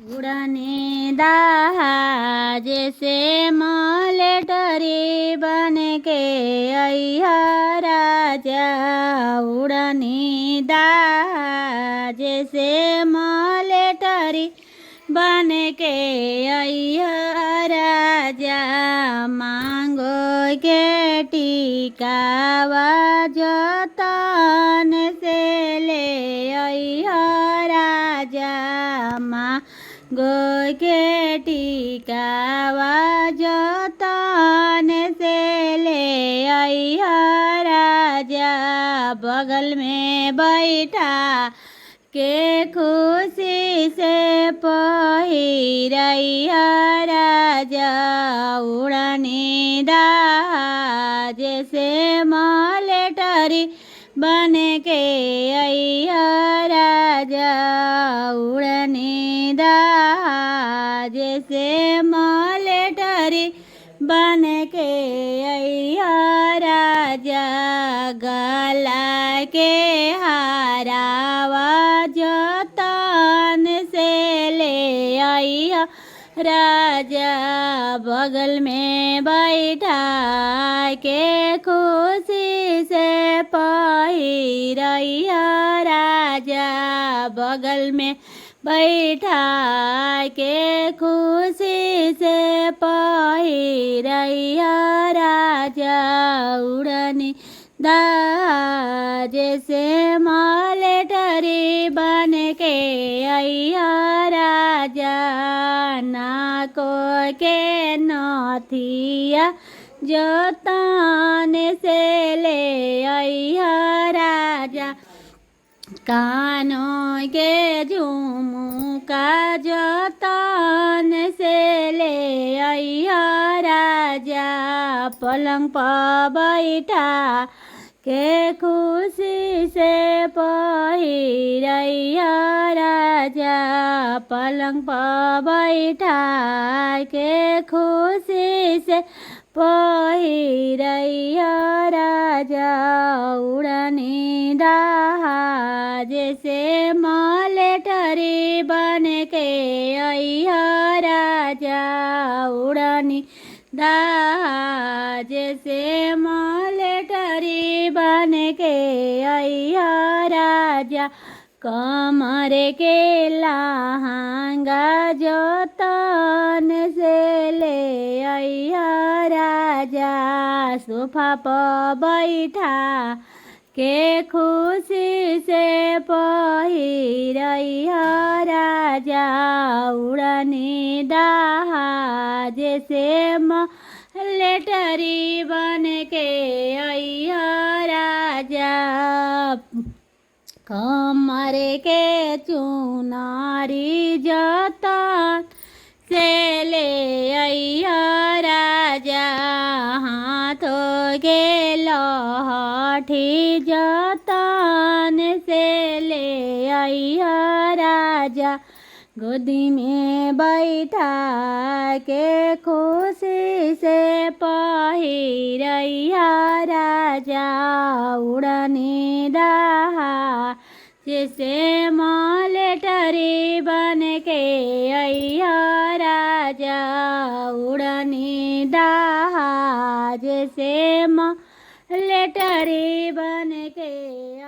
उड़ने जहाज से मलेटरी बन के अइहा राजा। उड़ने जहाज से मलेटरी बन के अइहा राजा। मांगो के टिकावा जतन से ले अइहा राजा। मांगो के टिकावा जतन से ले अइहा राजा। बगल में बैठा के खुशी से पहिरइहा राजा। उड़ने जहाज से मलेटरी बन के अइहा राजा। उड़ने जहाज से मलेटरी बन के अइहा राजा। गला के हारावा जतन से ले अइहा राजा। बगल में बैठा के खुशी से पहिरइहा राजा। बगल में बैठा के खुशी से पहिरइहा राजा। उड़ने जहाज से मलेटरी बन के अइहा राजा। नाको के नथिया जतन से ले अइहा राजा। कानों के झुमका जतन से ले अइहा राजा। पलंग पर बैठा के खुशी से पहिरइहा राजा। पलंग पर बैठा के खुशी से पहिरइहा राजा। उड़ने जहाज से मलेटरी बन के अइहा राजा। उड़ने जहाज से मलेटरी बन के अइहा राजा। कमर के लहंगा जतन से ले अइहा राजा। सोफा पर बैठा के खुशी से पहिरइहा राजा। उड़ने जहाज से मलेटरी बन के अइहा राजा। कमर के चुनरी जतन से ले अइहा राजा। हाथों के लहठी जतन से ले अइहा राजा। गोदी में बैठा के खुशी से पहिरइहा राजा। उड़ने जहाज से मलेटरी बन के अइहा राजा। उड़ने जहाज से मलेटरी बन के